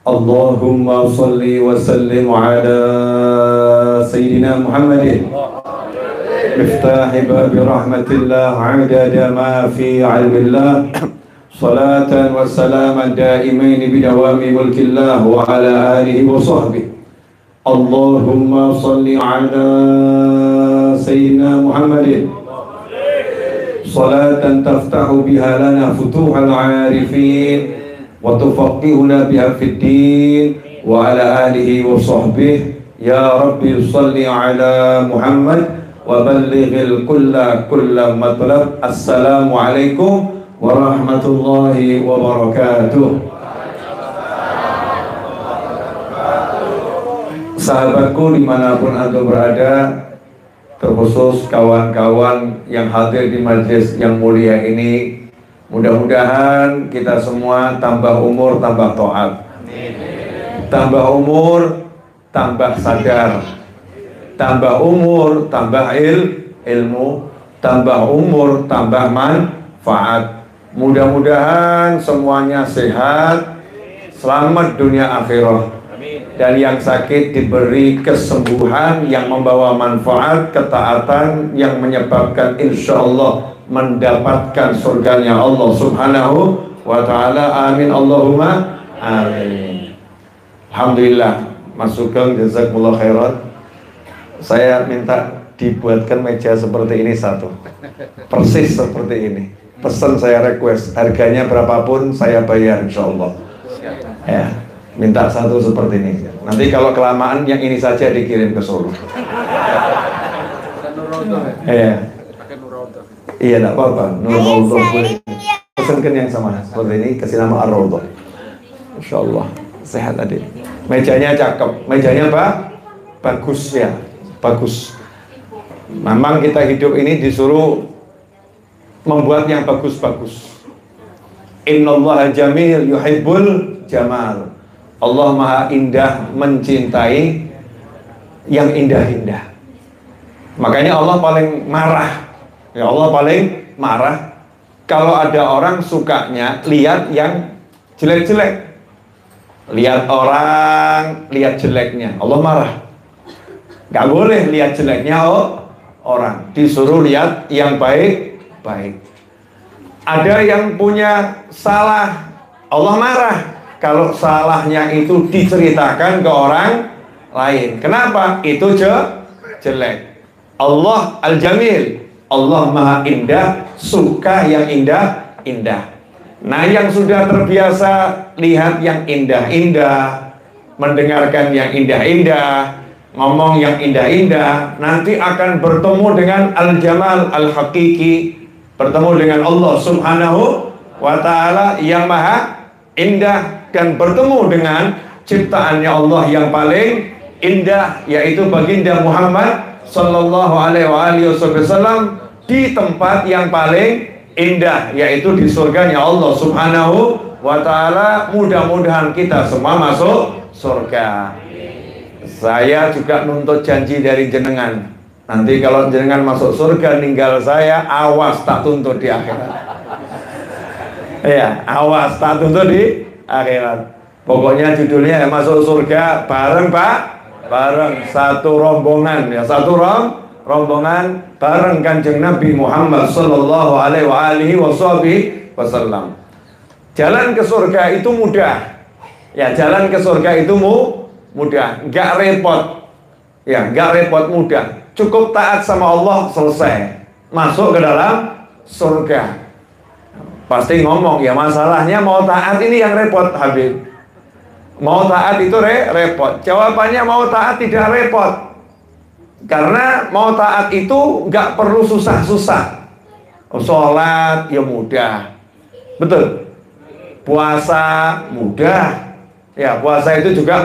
Allahumma salli wa sallim ala Sayyidina Muhammadin miftahi babi rahmatillah adada ma fi ilmillah salatan wa salaman daimaini bidawami mulkillah wa ala alihi wa sahbihi. Allahumma salli ala Sayyidina Muhammadin salatan taftahu biha lana futuhal arifin wa tufaqihuna biha fid din wa ala alihi wa sahbihi. Ya Rabbi salli ala Muhammad wa ballighil kulla matlab. Assalamualaikum warahmatullahi wabarakatuh. Sahabatku dimanapun antum berada, terkhusus kawan-kawan yang hadir di majelis yang mulia ini, mudah-mudahan kita semua tambah umur, tambah taat. Tambah umur, tambah sadar. Tambah umur, tambah ilmu. Tambah umur, tambah manfaat. Mudah-mudahan semuanya sehat, selamat dunia akhirat. Dan yang sakit diberi kesembuhan yang membawa manfaat, ketaatan yang menyebabkan insya Allah mendapatkan surganya Allah subhanahu wa ta'ala. Amin Allahumma amin. Alhamdulillah. Mas Sugeng, jazakumullah khairan. Saya minta dibuatkan meja seperti ini satu, persis seperti ini. Pesan saya request, harganya berapapun saya bayar insya Allah. Ya, minta satu seperti ini. Nanti kalau kelamaan yang ini saja dikirim ke Solo. Ya. Iya, tidak apa-apa. Nurul pesankan yang sama seperti ini, kasih nama Ar-Raudhah. Insya Allah sehat tadi. Mejanya cakep, mejanya apa? Bagus ya, bagus. Memang kita hidup ini disuruh membuat yang bagus-bagus. Innallaha jamil yuhibbul jamal. Allah maha indah, mencintai yang indah-indah. Makanya Allah paling marah. Ya Allah paling marah kalau ada orang sukanya lihat yang jelek-jelek. Lihat orang, lihat jeleknya, Allah marah. Gak boleh lihat jeleknya orang, disuruh lihat yang baik-baik. Ada yang punya salah, Allah marah kalau salahnya itu diceritakan ke orang lain. Kenapa? Itu jelek. Allah Al-Jamil, Allah maha indah, suka yang indah-indah. Nah, yang sudah terbiasa lihat yang indah-indah, mendengarkan yang indah-indah, ngomong yang indah-indah, nanti akan bertemu dengan Al-Jamal Al-Hakiki, bertemu dengan Allah Subhanahu wa ta'ala yang maha indah, dan bertemu dengan ciptaannya Allah yang paling indah, yaitu baginda Muhammad sallallahu alaihi wasallam di tempat yang paling indah, yaitu di surganya Allah Subhanahu wa ta'ala. Mudah-mudahan kita semua masuk surga. Saya juga nuntut janji dari jenengan. Nanti kalau jenengan masuk surga ninggal saya, awas tak tuntut di akhirat. Ya, awas tak tuntut di akhirat. Pokoknya judulnya masuk surga bareng Pak, bareng satu rombongan ya, satu rombongan bareng Kanjeng Nabi Muhammad sallallahu alaihi wasallam. Jalan ke surga itu mudah. Ya, jalan ke surga itu mudah, enggak repot. Ya, enggak repot, mudah. Cukup taat sama Allah, selesai. Masuk ke dalam surga. Pasti ngomong, ya masalahnya mau taat ini yang repot, Habib. Mau taat itu repot. Jawabannya mau taat tidak repot. Karena mau taat itu nggak perlu susah-susah. Sholat ya mudah, betul. Puasa mudah. Ya, puasa itu juga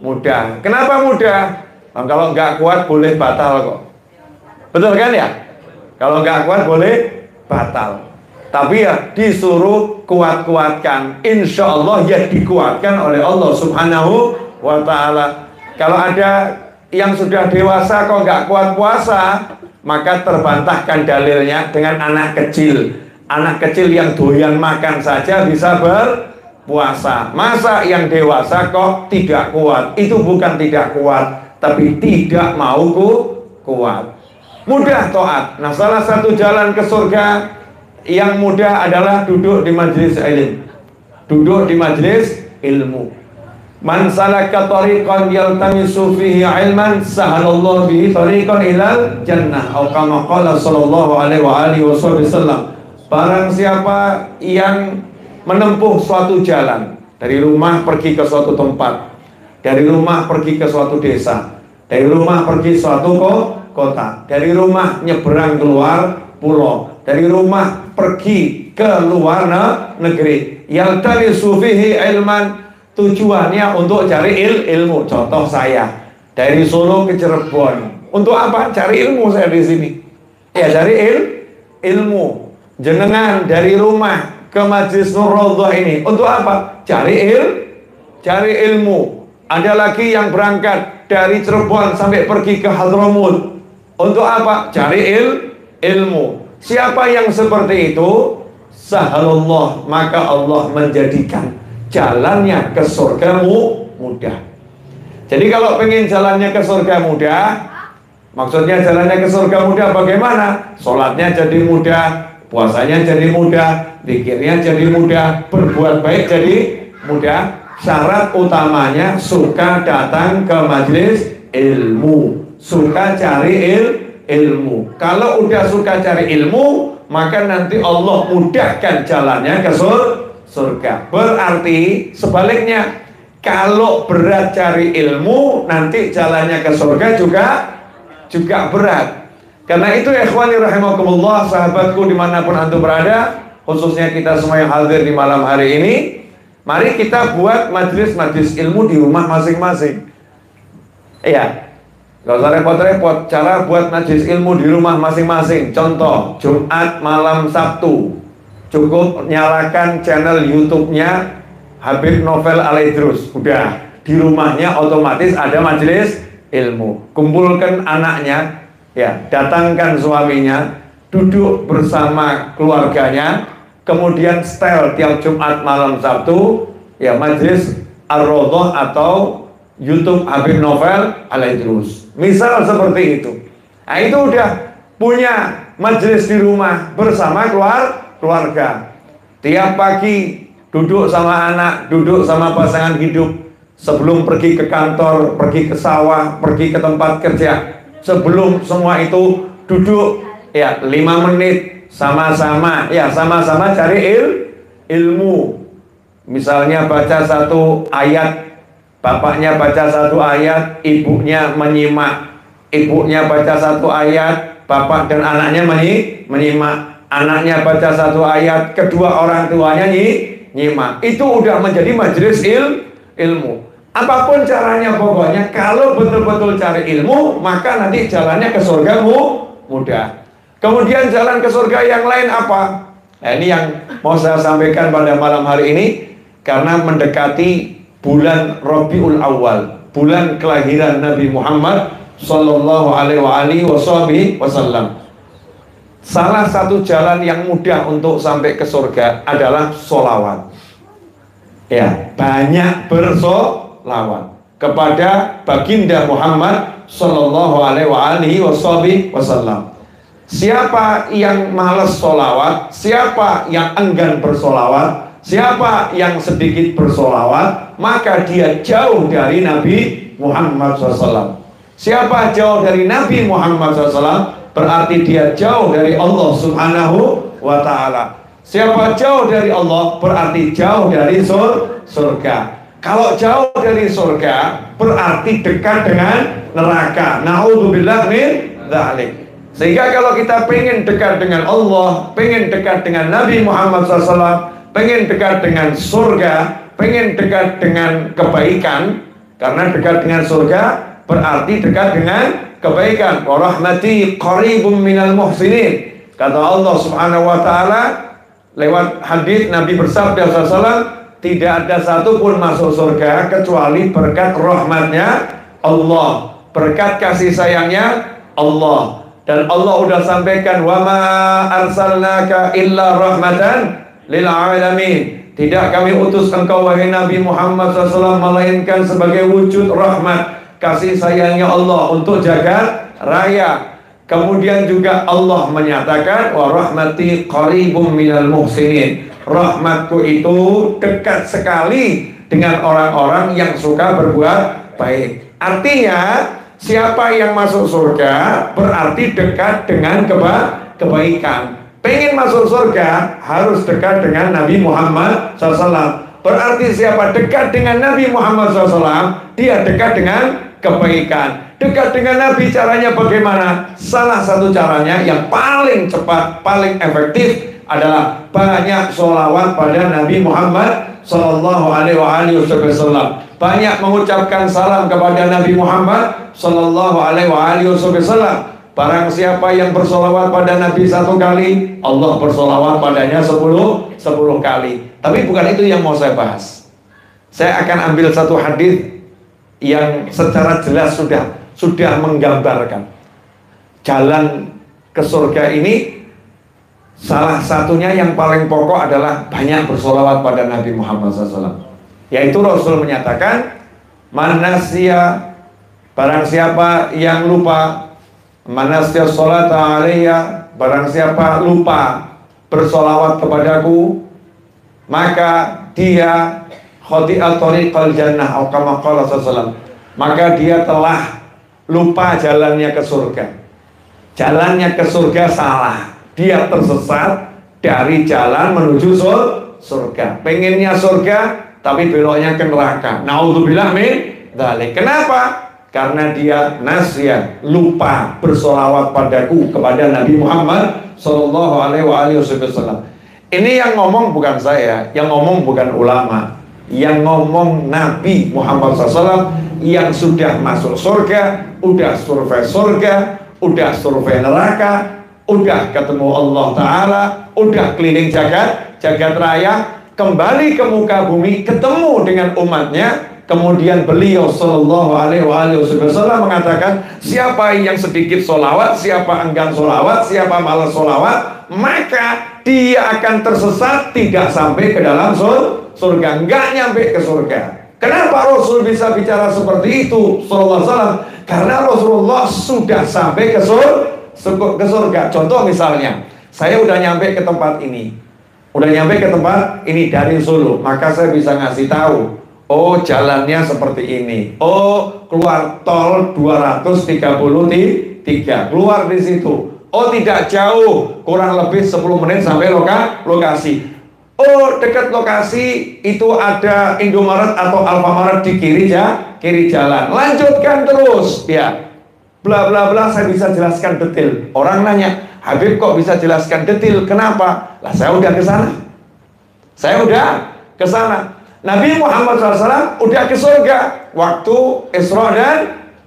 mudah. Kenapa mudah? Nah, kalau nggak kuat boleh batal kok. Betul kan ya? Kalau nggak kuat boleh batal. Tapi ya disuruh kuat-kuatkan. Insya Allah ya dikuatkan oleh Allah Subhanahu wa ta'ala. Kalau ada yang sudah dewasa kok nggak kuat puasa, maka terbantahkan dalilnya dengan anak kecil. Anak kecil yang doyan makan saja bisa puasa. Masa yang dewasa kok tidak kuat? Itu bukan tidak kuat, tapi tidak mau kuat. Mudah taat. Nah, salah satu jalan ke surga yang mudah adalah duduk di majelis ilmu. Duduk di majelis ilmu. Man salaka tariqan yaltamisu fihi ilman sahalallahu bihi tariqan ilal jannah. Atau kama qala sallallahu alaihi wasallam. Barang siapa yang menempuh suatu jalan, dari rumah pergi ke suatu tempat, dari rumah pergi ke suatu desa, dari rumah pergi suatu kota, dari rumah nyeberang keluar pulau, dari rumah pergi ke luar negeri, yaltamisu fihi ilman, tujuannya untuk cari ilmu. Contoh saya dari Solo ke Cirebon, untuk apa? Cari ilmu saya di sini. Ya, cari ilmu. Jenengan dari rumah ke Majlis Nur Raudhah ini untuk apa? Cari ilmu. Ada lagi yang berangkat dari Cirebon sampai pergi ke Hadramut. Untuk apa? Cari ilmu. Siapa yang seperti itu, sahalallah, maka Allah menjadikan jalannya ke surga mudah. Jadi kalau pengen jalannya ke surga mudah, maksudnya jalannya ke surga mudah bagaimana? Sholatnya jadi mudah, puasanya jadi mudah, zikirnya jadi mudah, berbuat baik jadi mudah. Syarat utamanya suka datang ke majelis ilmu, suka cari ilmu. Kalau udah suka cari ilmu, maka nanti Allah mudahkan jalannya ke surga. Berarti sebaliknya, kalau berat cari ilmu, nanti jalannya ke surga juga berat. Karena itu ikhwani rahimakumullah, sahabatku dimanapun antum berada, khususnya kita semua yang hadir di malam hari ini, mari kita buat majelis ilmu di rumah masing-masing. Iya, gak usah repot-repot. Cara buat majelis ilmu di rumah masing-masing. Contoh, Jumat malam Sabtu, cukup nyalakan channel YouTube-nya Habib Novel Al-Idrus. Udah, di rumahnya otomatis ada majelis ilmu. Kumpulkan anaknya, ya, datangkan suaminya, duduk bersama keluarganya, kemudian setel tiap Jumat malam Sabtu, ya, majelis Ar-Raudhah atau YouTube Habib Novel Al-Idrus. Misal seperti itu. Nah, itu udah punya majelis di rumah bersama keluarga. Tiap pagi duduk sama anak, duduk sama pasangan hidup, sebelum pergi ke kantor, pergi ke sawah, pergi ke tempat kerja. Sebelum semua itu duduk, ya, 5 menit sama-sama, ya, sama-sama cari ilmu. Misalnya baca satu ayat, bapaknya baca satu ayat, ibunya menyimak. Ibunya baca satu ayat, bapak dan anaknya menyimak. Anaknya baca satu ayat, kedua orang tuanya nyimak. Itu udah menjadi majelis ilmu. Apapun caranya, pokoknya kalau betul-betul cari ilmu, maka nanti jalannya ke surga mudah. Kemudian jalan ke surga yang lain apa? Nah, ini yang mau saya sampaikan pada malam hari ini, karena mendekati bulan Rabiul Awal, bulan kelahiran Nabi Muhammad Sallallahu Alaihi Wasallam. Salah satu jalan yang mudah untuk sampai ke surga adalah sholawat. Ya, banyak bersolawat kepada baginda Muhammad Sallallahu Alaihi Wasallam. Siapa yang malas sholawat, siapa yang enggan bersolawat, siapa yang sedikit bersolawat, maka dia jauh dari Nabi Muhammad SAW. Siapa jauh dari Nabi Muhammad SAW, berarti dia jauh dari Allah Subhanahu wa Ta'ala. Siapa jauh dari Allah, berarti jauh dari surga. Kalau jauh dari surga, berarti dekat dengan neraka. Na'udzubillah min dzalik. Sehingga kalau kita pengen dekat dengan Allah, pengen dekat dengan Nabi Muhammad SAW, pengen dekat dengan surga, pengen dekat dengan kebaikan, karena dekat dengan surga berarti dekat dengan kebaikan. Wa rahmati qaribum minal muhsinin. Kata Allah Subhanahu wa Ta'ala lewat hadis, Nabi bersabda SAW, tidak ada satupun masuk surga kecuali berkat rahmatnya Allah, berkat kasih sayangnya Allah. Dan Allah udah sampaikan, wa ma arsalnaka illa rahmatan lil alamin. Tidak kami utus engkau wahai Nabi Muhammad SAW melainkan sebagai wujud rahmat kasih sayangnya Allah untuk jagat raya. Kemudian juga Allah menyatakan wa rahmati qaribum minal muhsinin. Rahmatku itu dekat sekali dengan orang-orang yang suka berbuat baik. Artinya siapa yang masuk surga berarti dekat dengan kebaikan. Pengen masuk surga harus dekat dengan Nabi Muhammad SAW. Berarti siapa dekat dengan Nabi Muhammad SAW, dia dekat dengan kebaikan. Dekat dengan Nabi caranya bagaimana? Salah satu caranya yang paling cepat, paling efektif adalah banyak sholawat pada Nabi Muhammad Sallallahu Alaihi Wasallam. Banyak mengucapkan salam kepada Nabi Muhammad Sallallahu Alaihi Wasallam. Barang siapa yang bersolawat pada Nabi 1 kali, Allah bersolawat padanya 10 kali. Tapi bukan itu yang mau saya bahas. Saya akan ambil satu hadis yang secara jelas sudah menggambarkan jalan ke surga ini. Salah satunya yang paling pokok adalah banyak bersolawat pada Nabi Muhammad SAW. Yaitu Rasul menyatakan, manasya, barang siapa yang lupa, manasya sholata alaiya, barang siapa lupa bersolawat kepadaku, maka dia khati'at tariqal jannah atau kama qala sallallahu, maka dia telah lupa jalannya ke surga. Jalannya ke surga salah, dia tersesat dari jalan menuju surga. Pengennya surga tapi beloknya ke neraka. Naudzubillah min dzalik. Kenapa? Karena dia nasya, lupa bersolawat padaku, kepada Nabi Muhammad Sallallahu Alaihi Wasallam. Ini yang ngomong bukan saya, yang ngomong bukan ulama, yang ngomong Nabi Muhammad SAW yang sudah masuk surga, udah survei surga, udah survei neraka, udah ketemu Allah Ta'ala, udah keliling jagat raya, kembali ke muka bumi, ketemu dengan umatnya. Kemudian beliau Sallallahu Alaihi Wasallam mengatakan, siapa yang sedikit solawat, siapa enggan solawat, siapa malas solawat, maka dia akan tersesat, tidak sampai ke dalam surga, enggak nyampe ke surga. Kenapa Rasul bisa bicara seperti itu Sallallahu Alaihi Wasallam? Karena Rasulullah sudah sampai ke surga. Contoh misalnya, saya udah nyampe ke tempat ini, dari Solo, maka saya bisa ngasih tahu, oh jalannya seperti ini, oh keluar tol 233, keluar di situ. Oh tidak jauh, kurang lebih 10 menit sampai lokasi. Oh dekat lokasi itu ada Indomaret atau Alfamaret di kiri jalan. Lanjutkan terus, ya. Bla bla bla, saya bisa jelaskan detail. Orang nanya, Habib kok bisa jelaskan detail? Kenapa? Lah saya udah ke sana. Nabi Muhammad SAW udah ke surga waktu Isra dan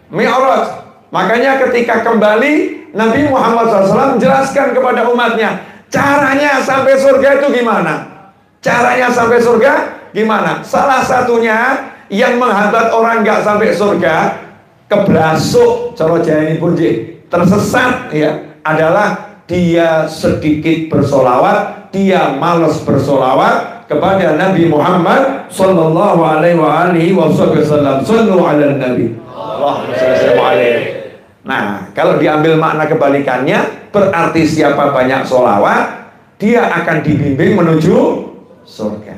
Mi'raj. Makanya ketika kembali, Nabi Muhammad SAW menjelaskan kepada umatnya, caranya sampai surga itu gimana? Salah satunya yang menghambat orang nggak sampai surga, kebrasuk, cara jahani pun tersesat, ya, adalah dia sedikit bersolawat, dia malas bersolawat kepada Nabi Muhammad Sallallahu Alaihi Wasallam. Sallu ala Nabi. Allahumma shalli alaihi. Nah, kalau diambil makna kebalikannya, berarti siapa banyak solawat, dia akan dibimbing menuju surga.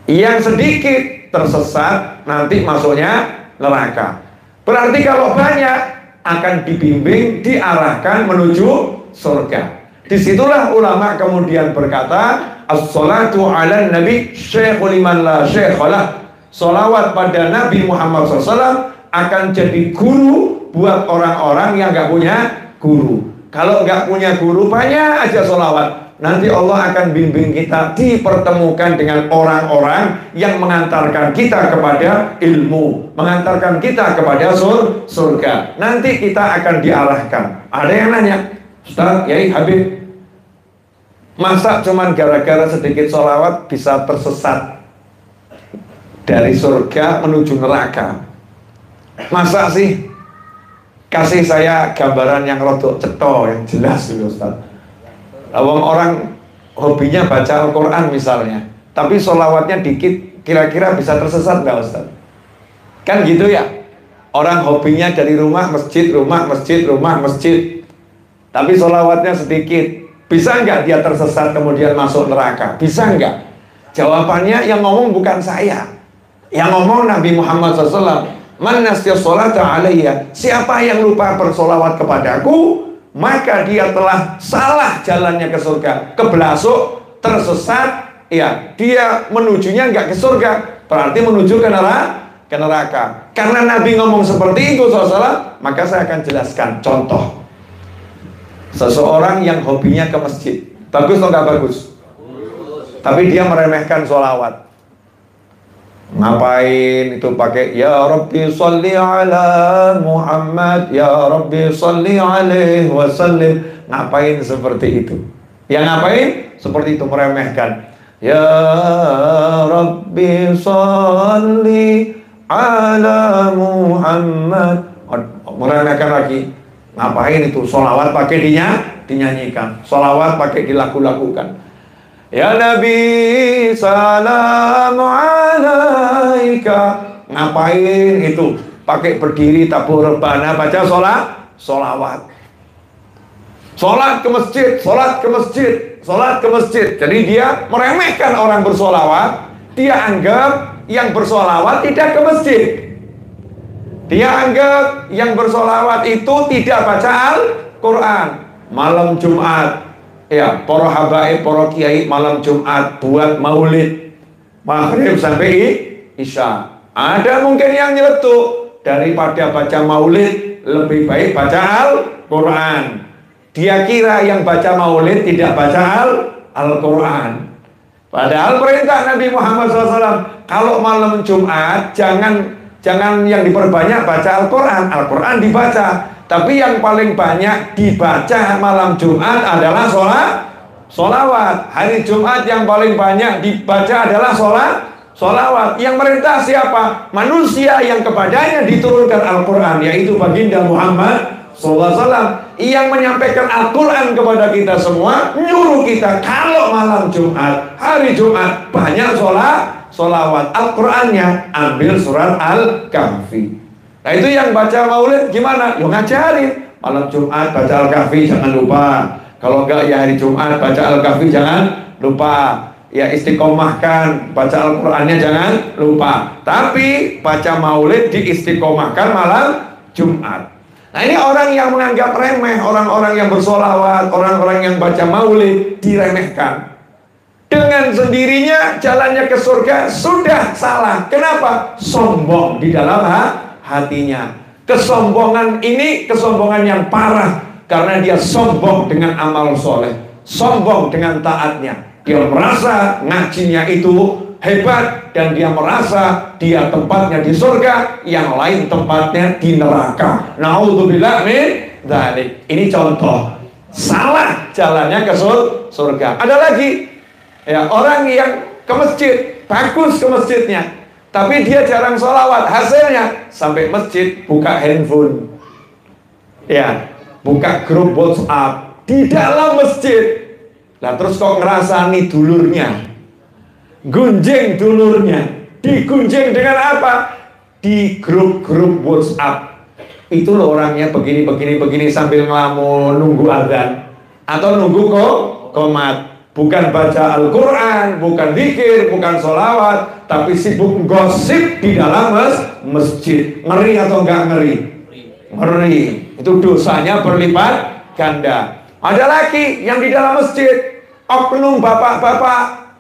Yang sedikit tersesat, nanti masuknya neraka. Berarti kalau banyak, akan dibimbing, diarahkan menuju surga. Disitulah ulama kemudian berkata, as-salatu ala nabi syekhul liman la syekhalah. Salawat pada Nabi Muhammad SAW akan jadi guru buat orang-orang yang gak punya guru. Kalau gak punya guru, banyak aja salawat. Nanti Allah akan bimbing kita, dipertemukan dengan orang-orang yang mengantarkan kita kepada ilmu, mengantarkan kita kepada surga. Nanti kita akan diarahkan. Ada yang nanya, Ustaz, Yai, Habib, masa cuman gara-gara sedikit sholawat bisa tersesat dari surga menuju neraka? Masa sih? Kasih saya gambaran yang rodok ceto, yang jelas dulu, Ustaz. Orang hobinya baca Al-Quran misalnya, tapi sholawatnya dikit, kira-kira bisa tersesat nggak Ustaz? Kan gitu ya. Orang hobinya dari rumah masjid, rumah masjid, rumah masjid, tapi sholawatnya sedikit. Bisa nggak dia tersesat kemudian masuk neraka? Bisa nggak? Jawabannya yang ngomong bukan saya, yang ngomong Nabi Muhammad SAW. Man nasiya sholata alaiya, siapa yang lupa bersolawat kepadaku, maka dia telah salah jalannya ke surga, kebelasuk, tersesat. Ya, dia menujunya nggak ke surga, berarti menuju ke neraka. Karena Nabi ngomong seperti itu SAW, maka saya akan jelaskan contoh. Seseorang yang hobinya ke masjid, bagus atau nggak bagus? Tapi dia meremehkan sholawat. Ngapain itu pakai ya Rabbi sholli ala Muhammad, ya Rabbi sholli alaihi wasallim. Ngapain seperti itu? Yang ngapain? Seperti itu, meremehkan. Ya Rabbi sholli ala Muhammad. Meremehkan lagi. Ngapain itu? Sholawat pakai dinyanyikan, sholawat pakai dilaku-lakukan. Ya Nabi salam alaika. Ngapain itu? Pakai berdiri tabur rebana, baca sholawat. Sholat ke masjid, sholat ke masjid, sholat ke masjid. Jadi dia meremehkan orang bersolawat. Dia anggap yang bersolawat tidak ke masjid. Dia anggap yang bersolawat itu tidak baca Al-Quran. Malam Jumat, ya, para habaib, para kiai malam Jumat buat maulid maghrib sampai isya. Ada mungkin yang nyeletuk, daripada baca maulid lebih baik baca Al-Quran. Dia kira yang baca maulid tidak baca Al-Quran. Padahal perintah Nabi Muhammad SAW, kalau malam Jumat jangan yang diperbanyak baca Al-Quran. Al-Quran dibaca, tapi yang paling banyak dibaca malam Jumat adalah sholawat. Hari Jumat yang paling banyak dibaca adalah sholawat. Yang merintah siapa? Manusia yang kepadanya diturunkan Al-Quran, yaitu baginda Muhammad SAW, yang menyampaikan Al-Quran kepada kita semua, nyuruh kita kalau malam Jumat, hari Jumat banyak sholawat. Al-Qurannya ambil surat Al-Kahfi. Nah itu yang baca maulid gimana? Yo ngajarin, malam Jumat baca Al-Kahfi jangan lupa. Kalau enggak ya hari Jumat baca Al-Kahfi jangan lupa. Ya istiqomahkan, baca Al-Qurannya jangan lupa. Tapi baca maulid diistiqomahkan malam Jumat. Nah ini orang yang menganggap remeh, orang-orang yang bersolawat, orang-orang yang baca maulid diremehkan. Dengan sendirinya jalannya ke surga sudah salah. Kenapa? Sombong di dalam hatinya. Kesombongan ini kesombongan yang parah, karena dia sombong dengan amal soleh, sombong dengan taatnya. Dia merasa ngajinya itu hebat, dan dia merasa dia tempatnya di surga, yang lain tempatnya di neraka. Naudzubillah min dzalik. Ini contoh salah jalannya ke surga. Ada lagi, ya, orang yang ke masjid, bagus ke masjidnya, tapi dia jarang sholawat. Hasilnya sampai masjid buka handphone, ya, buka grup WhatsApp di dalam masjid. Nah terus kok ngerasani dulurnya, gunjing dulurnya. Digunjing dengan apa? Di grup-grup WhatsApp. Itu loh orangnya begini sambil ngelamun nunggu azan atau nunggu qomat. Bukan baca Al-Quran, bukan zikir, bukan sholawat, tapi sibuk gosip di dalam masjid. Ngeri atau enggak ngeri? Ngeri. Itu dosanya berlipat ganda. Ada lagi yang di dalam masjid, oknum bapak-bapak,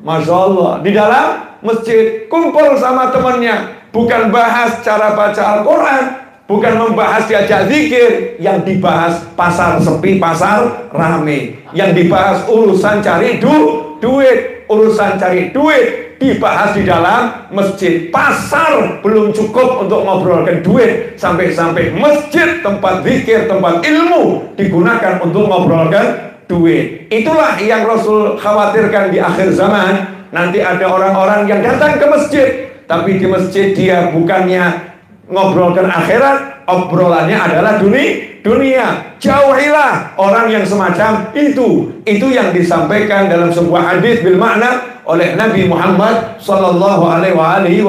Masya Allah, di dalam masjid kumpul sama temannya, bukan bahas cara baca Al-Quran, bukan membahas diajak zikir, yang dibahas pasar sepi, pasar rame, yang dibahas urusan cari duit, urusan cari duit dibahas di dalam masjid. Pasar belum cukup untuk ngobrolkan duit, sampai-sampai masjid, tempat zikir, tempat ilmu digunakan untuk ngobrolkan duit. Itulah yang Rasul khawatirkan di akhir zaman. Nanti ada orang-orang yang datang ke masjid, tapi di masjid dia bukannya ngobrolkan akhirat, obrolannya adalah dunia. Jauhilah orang yang semacam itu. Itu yang disampaikan dalam sebuah hadis bil makna, oleh Nabi Muhammad Sallallahu Alaihi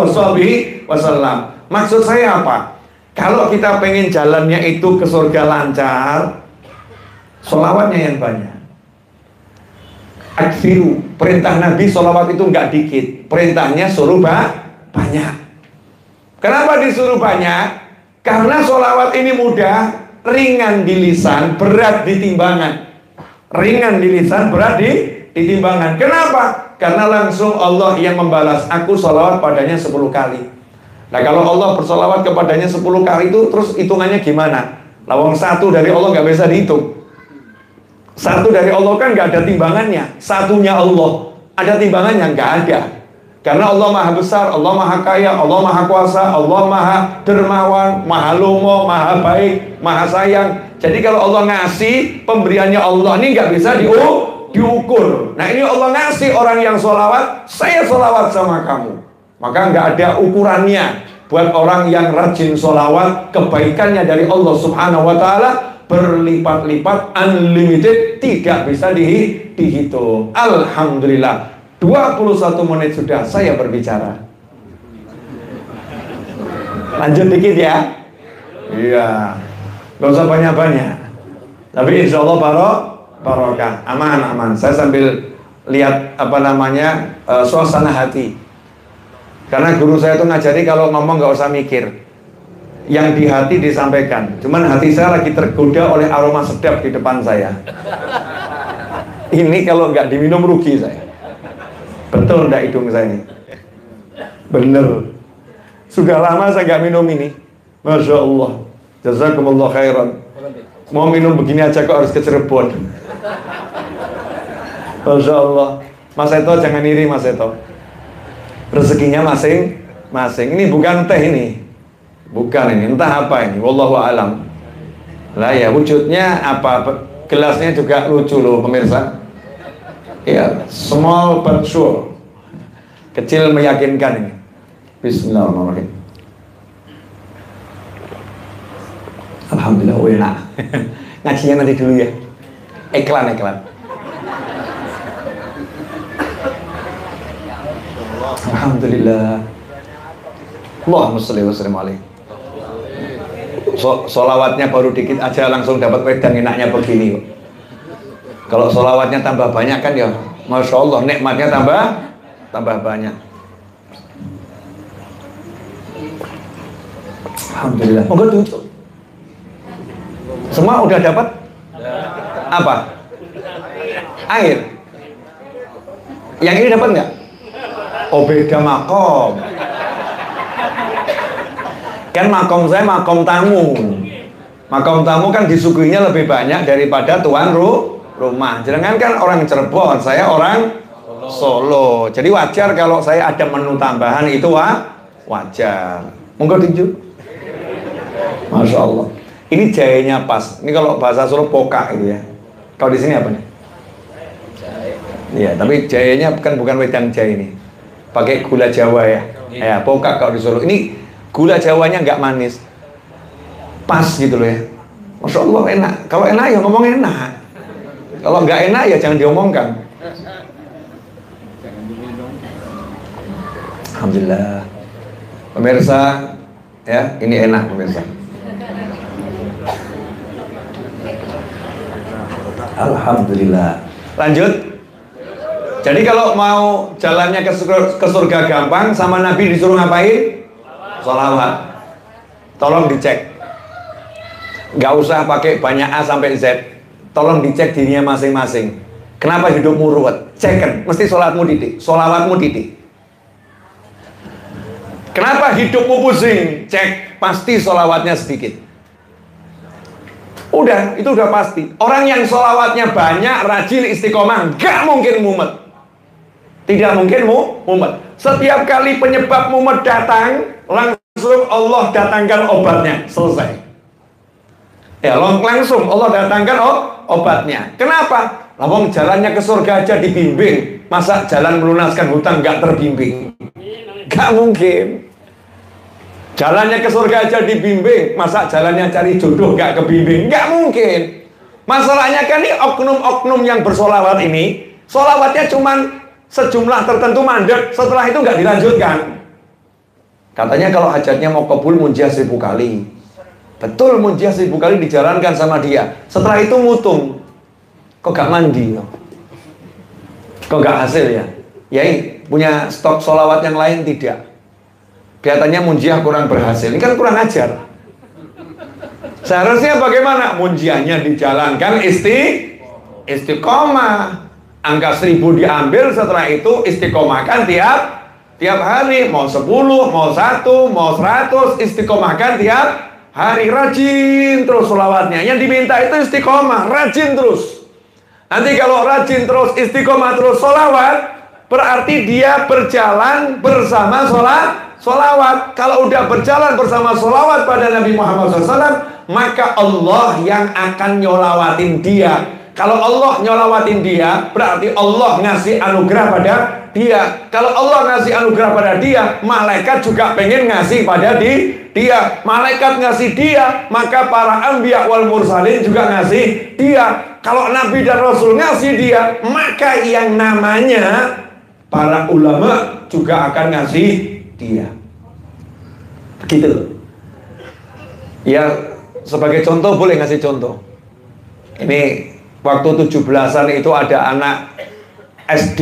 Wasallam. Maksud saya apa? Kalau kita pengen jalannya itu ke surga lancar, sholawatnya yang banyak. Akhiru, perintah Nabi sholawat itu nggak dikit, perintahnya suruh banyak. Kenapa disuruh banyak? Karena sholawat ini mudah, ringan di lisan, berat di timbangan. Ringan di lisan, berat di timbangan. Kenapa? Karena langsung Allah yang membalas. Aku sholawat padanya 10 kali. Nah kalau Allah bersolawat kepadanya 10 kali itu, terus hitungannya gimana? Lawang satu dari Allah nggak bisa dihitung. Satu dari Allah kan nggak ada timbangannya. Satunya Allah, ada timbangannya? Nggak ada. Karena Allah maha besar, Allah maha kaya, Allah maha kuasa, Allah maha dermawan, maha lomo, maha baik, maha sayang. Jadi kalau Allah ngasih, pemberiannya Allah ini nggak bisa diukur. Nah ini Allah ngasih orang yang sholawat, saya sholawat sama kamu. Maka nggak ada ukurannya. Buat orang yang rajin sholawat, kebaikannya dari Allah Subhanahu Wa Taala berlipat-lipat, unlimited, tidak bisa dihitung. Alhamdulillah, 21 menit sudah saya berbicara. Lanjut dikit ya. Iya, gak usah banyak-banyak. Tapi insya Allah barokah, aman. Saya sambil lihat suasana hati. Karena guru saya itu ngajari kalau ngomong gak usah mikir, yang di hati disampaikan. Cuman hati saya lagi tergoda oleh aroma sedap di depan saya. Ini kalau nggak diminum rugi saya. Betul nggak hidung saya ini? Bener. Sudah lama saya nggak minum ini. Masya Allah. Jazakumullah khairan. Mau minum begini aja kok harus ke Cirebon. Masya Allah. Mas Eto jangan iri Mas Eto. Rezekinya masing-masing. Ini bukan teh ini. Bukan ini, entah apa ini, wallahu alam. Lah ya, wujudnya apa? Gelasnya juga lucu loh pemirsa. Ya, small but sure. Kecil meyakinkan ini. Bismillahirrahmanirrahim. Alhamdulillah, enak. Ngajinya nanti dulu ya. Iklan. Alhamdulillah. Allahumma sholli wa sallim alaihi. Solawatnya baru dikit aja langsung dapat wedang enaknya begini. Kalau solawatnya tambah banyak kan ya, masya Allah, nikmatnya tambah banyak. Alhamdulillah. Monggo tutup. Semua udah dapat? Apa? Air. Yang ini dapat nggak? Oh beda makom. Kan makom saya makom tamu. Makom tamu kan disuguhinya lebih banyak daripada tuan rumah. Jangan kan orang Cirebon, saya orang Solo. Jadi wajar kalau saya ada menu tambahan itu wajar. Monggo tunjuk. Masya Allah. Ini jahenya pas. Ini kalau bahasa Solo poka itu ya. Kalau di sini apa nih? Iya, tapi jahenya kan bukan wedang jahe ini. Pakai gula Jawa ya. Ya, poka kalau di Solo. Ini gula Jawanya nggak manis, pas gitu loh ya. Masya Allah enak. Kalau enak ya ngomong enak. Kalau nggak enak ya jangan diomongkan. Alhamdulillah. Pemirsa, ya ini enak pemirsa. Alhamdulillah. Lanjut. Jadi kalau mau jalannya ke surga gampang, sama Nabi disuruh ngapain? Sholawat. Tolong dicek. Nggak usah pakai banyak A sampai Z. Tolong dicek dirinya masing-masing. Kenapa hidupmu ruwet? Cek kan, mesti sholatmu titik, sholawatmu titik. Kenapa hidupmu pusing? Cek, pasti sholawatnya sedikit. Udah, itu udah pasti. Orang yang sholawatnya banyak, rajin, istiqomah, nggak mungkin mumet. Tidak mungkin mumet. Setiap kali penyebab mumet datang, langsung Allah datangkan obatnya. Selesai. Ya, langsung Allah datangkan obatnya. Kenapa? Lawang jalannya ke surga aja dibimbing. Masa jalan melunaskan hutang nggak terbimbing? Nggak mungkin. Jalannya ke surga aja dibimbing. Masa jalannya cari jodoh nggak kebimbing? Nggak mungkin. Masalahnya kan ini oknum-oknum yang bersolawat ini, solawatnya cuman sejumlah tertentu mandek, setelah itu nggak dilanjutkan. Katanya kalau hajatnya mau kabul munjiah 1000 kali. Betul, munjiah 1000 kali dijalankan sama dia. Setelah itu mutung, kok gak mandi? Kok gak hasil ya? Yai punya stok sholawat yang lain tidak? Kelihatannya munjiah kurang berhasil. Ini kan kurang ajar. Seharusnya bagaimana? Munjiahnya dijalankan istiqomah. Angka 1000 diambil, setelah itu istiqomahkan tiap hari. Mau 10, mau 1, mau 100, istiqomahkan tiap hari. Rajin terus sholawatnya. Yang diminta itu istiqomah, rajin terus. Nanti kalau rajin terus, istiqomah terus sholawat, berarti dia berjalan bersama sholawat. Kalau udah berjalan bersama sholawat pada Nabi Muhammad SAW, maka Allah yang akan nyolawatin dia. Kalau Allah nyolawatin dia, berarti Allah ngasih anugerah pada dia. Kalau Allah ngasih anugerah pada dia, malaikat juga pengen ngasih pada dia. Malaikat ngasih dia, maka para anbiya wal mursalin juga ngasih dia. Kalau Nabi dan Rasul ngasih dia, maka yang namanya para ulama juga akan ngasih dia. Begitu loh. Ya, sebagai contoh boleh ngasih contoh. Ini waktu 17-an itu ada anak SD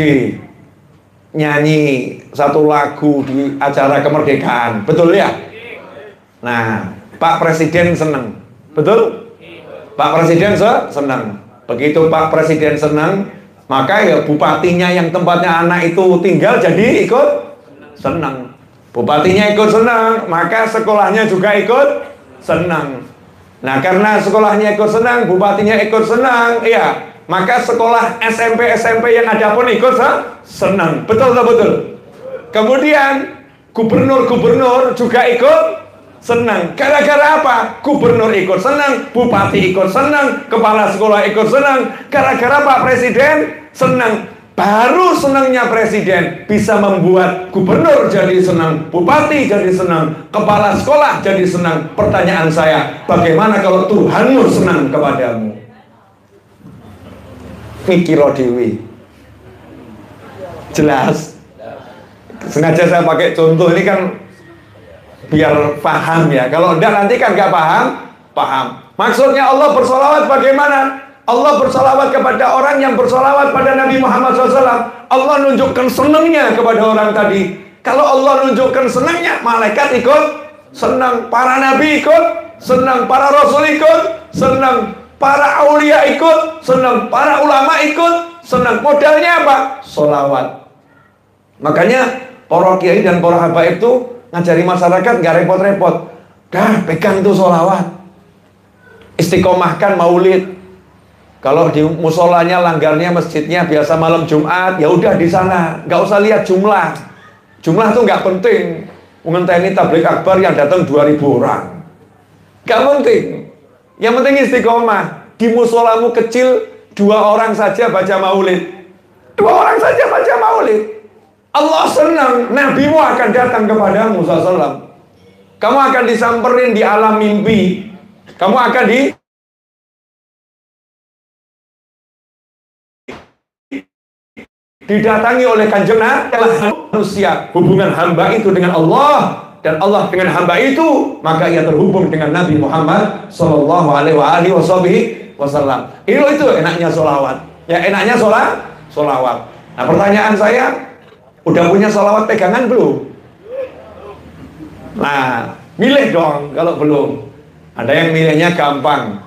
nyanyi satu lagu di acara kemerdekaan. Betul ya? Nah, Pak Presiden senang. Betul? Pak Presiden senang. Begitu Pak Presiden senang, maka ya bupatinya yang tempatnya anak itu tinggal jadi ikut senang. Bupatinya ikut senang, maka sekolahnya juga ikut senang. Nah, karena sekolahnya ikut senang, bupatinya ikut senang, ya, maka sekolah SMP yang ada pun ikut senang. Betul atau betul? Kemudian gubernur juga ikut senang. Gara-gara apa? Gubernur ikut senang, bupati ikut senang, kepala sekolah ikut senang. Gara-gara Pak Presiden senang. Baru senangnya presiden bisa membuat gubernur jadi senang, bupati jadi senang, kepala sekolah jadi senang. Pertanyaan saya, bagaimana kalau Tuhanmu senang kepadamu? Mikiro dewi. Jelas. Sengaja saya pakai contoh ini kan biar paham ya. Kalau enggak nanti kan nggak paham. Maksudnya Allah bersolawat bagaimana? Allah bersolawat kepada orang yang bersolawat pada Nabi Muhammad SAW. Allah nunjukkan senangnya kepada orang tadi. Kalau Allah nunjukkan senangnya, malaikat ikut senang, para nabi ikut senang, para rasul ikut senang, para aulia ikut senang, para ulama ikut senang. Modalnya apa? Solawat. Makanya para kiai dan para habaib itu ngajari masyarakat nggak repot-repot. Dah pegang tuh solawat. Istiqomahkan maulid. Kalau di musolanya, langgarnya, masjidnya biasa malam Jumat, ya udah di sana, nggak usah lihat jumlah. Jumlah tuh nggak penting. Ngenteni tabligh akbar yang datang 2000 orang, nggak penting. Yang penting istiqomah. Di musolamu kecil 2 orang saja baca maulid, 2 orang saja baca maulid. Allah senang, nabimu akan datang kepadamu SAW. Kamu akan disamperin di alam mimpi. Kamu akan didatangi oleh kanjeng manusia. Hubungan hamba itu dengan Allah dan Allah dengan hamba itu, maka ia terhubung dengan Nabi Muhammad Sallallahu Alaihi Wasallam. Itu enaknya sholawat. Ya, enaknya sholawat. Nah, pertanyaan saya, udah punya sholawat pegangan belum? Nah, milih dong kalau belum. Ada yang milihnya gampang.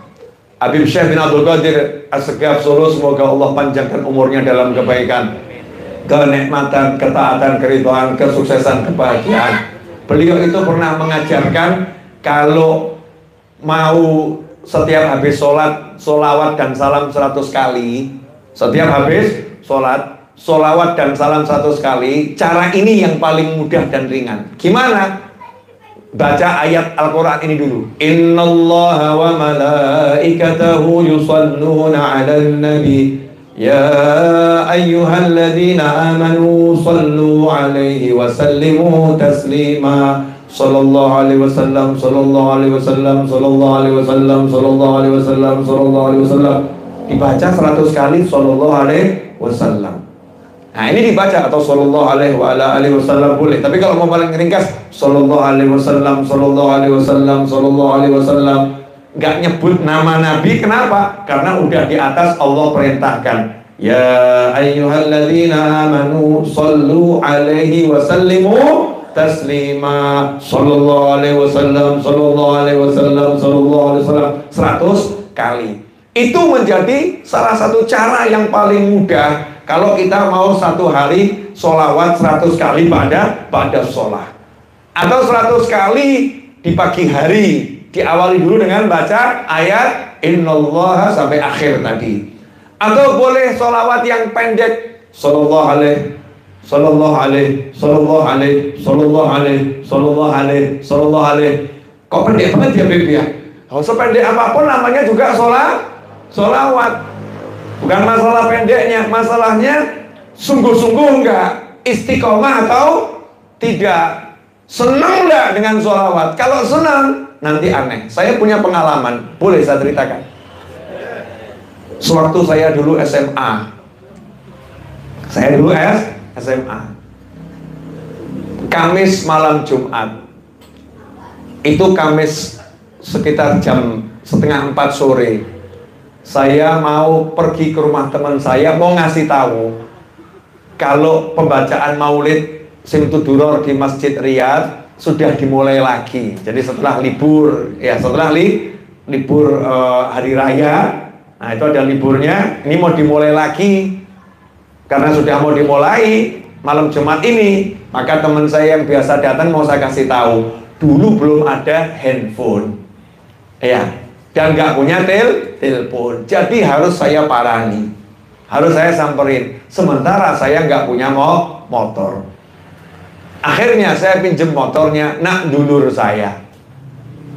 Habib Syekh bin Abdul Qadir As-Segaf Solo, semoga Allah panjangkan umurnya dalam kebaikan, kenikmatan, ketaatan, keridhaan, kesuksesan, kebahagiaan. Beliau itu pernah mengajarkan kalau mau setiap habis sholat, sholawat dan salam 100 kali. Setiap habis sholat, sholawat dan salam 100 kali. Cara ini yang paling mudah dan ringan. Gimana? Baca ayat Al-Quran ini dulu. Innallaha wa malaikatahu yusalluna 'alan nabi ya ayyuhalladzina amanu sallu 'alaihi wa sallimu taslima. Sallallahu alaihi wasallam, sallallahu alaihi wasallam, sallallahu alaihi wasallam, sallallahu alaihi wasallam, sallallahu alaihi wasallam. Dibaca 100 kali sallallahu alaihi wasallam. Nah ini dibaca atau sallallahu alaihi wa ala alihi wasallam boleh. Tapi kalau mau paling ringkas sallallahu alaihi wasallam, sallallahu alaihi wasallam, sallallahu alaihi wasallam, nggak nyebut nama Nabi. Kenapa? Karena udah di atas Allah perintahkan. Ya ayyuhalladzina amanu sallu alaihi wasallimu taslima. Sallallahu alaihi wasallam, sallallahu alaihi wasallam, sallallahu alaihi wasallam 100 kali. Itu menjadi salah satu cara yang paling mudah kalau kita mau satu hari sholawat 100 kali pada sholat, atau 100 kali di pagi hari. Diawali dulu dengan baca ayat innallaha sampai akhir tadi. Atau boleh sholawat yang pendek, sallallahu alaihi, sallallahu alaihi, sallallahu alaihi, sallallahu alaihi, sallallahu alaihi, sallallahu alaihi. Kok pendek banget ya Beb ya? Sependek apapun namanya juga sholawat. Bukan masalah pendeknya, masalahnya sungguh-sungguh enggak, istiqomah atau tidak, senang enggak dengan sholawat. Kalau senang, nanti aneh. Saya punya pengalaman, boleh saya ceritakan. Sewaktu saya dulu SMA, Kamis malam Jumat, itu Kamis sekitar jam 3:30 sore. Saya mau pergi ke rumah teman saya, mau ngasih tahu kalau pembacaan Maulid Simtuduror di Masjid Riyadh sudah dimulai lagi. Jadi setelah libur, ya setelah libur hari raya, nah itu ada liburnya. Ini mau dimulai lagi. Karena sudah mau dimulai malam Jumat ini, maka teman saya yang biasa datang mau saya kasih tahu. Dulu belum ada handphone, ya. Dan nggak punya telepon, jadi harus saya parani, harus saya samperin. Sementara saya nggak punya motor. Akhirnya saya pinjem motornya nak dulur saya,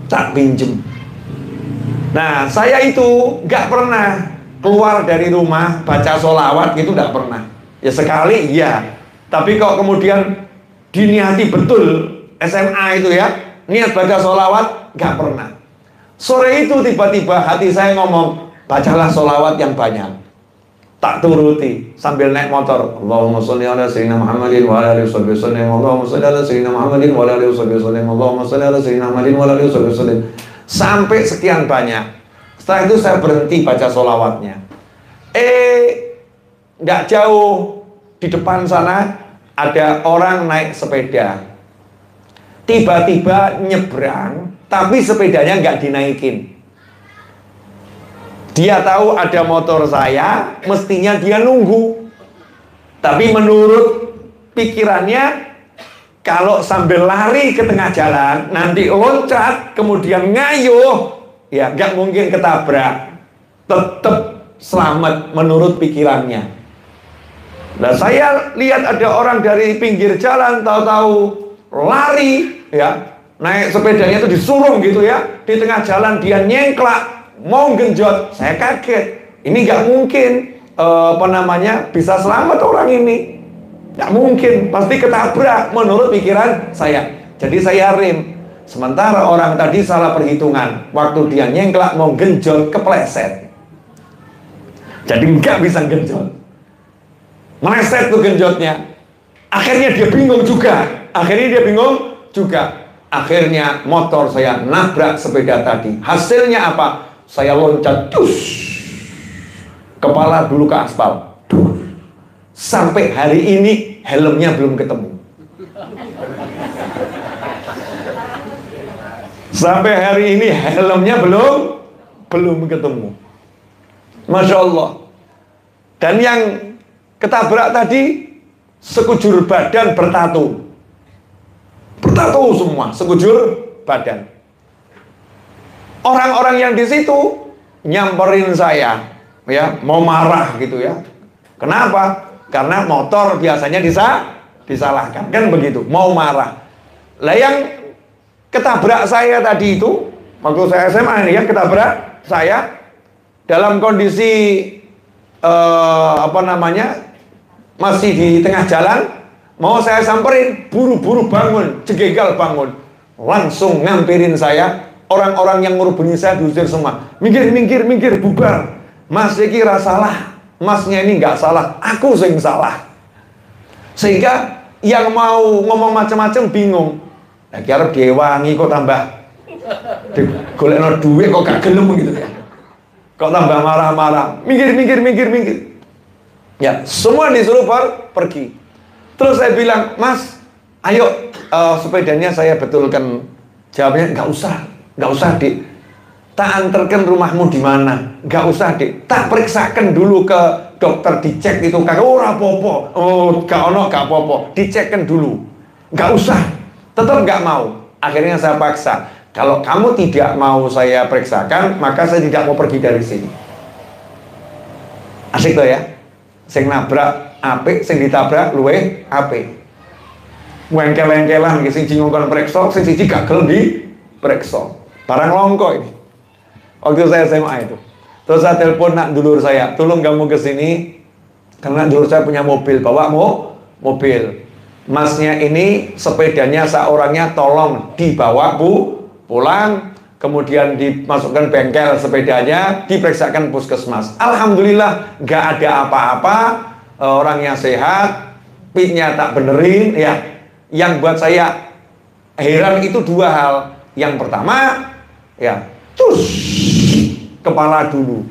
tak pinjem. Nah saya itu nggak pernah keluar dari rumah baca sholawat gitu, nggak pernah. Ya sekali ya, tapi kok kemudian diniati betul SMA itu ya, niat baca sholawat nggak pernah. Sore itu tiba-tiba hati saya ngomong, bacalah sholawat yang banyak. Tak turuti sambil naik motor. Allahumma sholli ala sayyidina Muhammadin wa ala alihi wasallam. Allahumma sholli ala sayyidina Muhammadin wa ala alihi wasallam. Allahumma sholli ala sayyidina Muhammadin wa ala alihi wasallam. Sampai sekian banyak. Setelah itu saya berhenti baca sholawatnya. Nggak jauh di depan sana ada orang naik sepeda. Tiba-tiba nyebrang, tapi sepedanya nggak dinaikin. Dia tahu ada motor saya, mestinya dia nunggu. Tapi menurut pikirannya, kalau sambil lari ke tengah jalan, nanti loncat, kemudian ngayuh, ya nggak mungkin ketabrak. Tetap selamat menurut pikirannya. Nah saya lihat ada orang dari pinggir jalan, tahu-tahu lari, ya naik sepedanya itu disurung gitu ya, di tengah jalan dia nyengklak mau genjot. Saya kaget, ini nggak mungkin bisa selamat orang ini, nggak mungkin, pasti ketabrak menurut pikiran saya. Jadi saya rem, sementara orang tadi salah perhitungan, waktu dia nyengklak mau genjot kepleset, jadi nggak bisa genjot, meleset tuh genjotnya. Akhirnya dia bingung juga. Akhirnya motor saya nabrak sepeda tadi. Hasilnya apa? Saya loncat, kepala dulu ke aspal. Sampai hari ini helmnya belum ketemu. Sampai hari ini helmnya belum ketemu. Masya Allah. Dan yang ketabrak tadi sekujur badan bertatu semua, sekujur badan. Orang-orang yang di situ nyamperin saya, ya mau marah gitu ya. Kenapa? Karena motor biasanya disalahkan, kan begitu, mau marah. Lah yang ketabrak saya tadi itu, waktu saya SMA ini, yang ketabrak saya dalam kondisi masih di tengah jalan, mau saya samperin, buru-buru bangun, jegegal bangun, langsung ngampirin saya. Orang-orang yang ngurubungi saya diusir semua. Minggir, bubar. Mas iki ra salah, masnya ini nggak salah, aku sing salah. Sehingga yang mau ngomong macam-macam bingung. Nah, kira diwangi kok tambah golekno duit kok gak gelem gitu ya. Kok tambah marah-marah. Minggir. Ya, semua disuruh pergi. Terus saya bilang, "Mas, ayo sepedanya saya betulkan." Jawabnya, nggak usah, Dik. Tak antarkan rumahmu di mana? Nggak usah, Dik. Tak periksakan dulu ke dokter, dicek itu. Kakak, ora apa-apa. Oh, gak apa-apa. Dicekkan dulu. Nggak usah. Tetap nggak mau. Akhirnya saya paksa. Kalau kamu tidak mau saya periksakan, maka saya tidak mau pergi dari sini. Asik tuh ya. Sing nabrak apik, sing ditabrak luwih apik. Wengkel-wengkelan iki sing ngongkon preksa, sing siji gak gelem di preksa. Barang longko ini. Waktu saya SMA itu. Terus saya telepon nak dulur saya, "Tolong kamu ke sini karena dulur saya punya mobil, bawa mobil. Masnya ini sepedanya seorangnya tolong dibawa pulang, kemudian dimasukkan bengkel sepedanya, diperiksakan puskesmas." Alhamdulillah gak ada apa-apa, orangnya sehat, pitnya tak benerin ya. Yang buat saya heran itu dua hal. Yang pertama, ya, terus kepala dulu.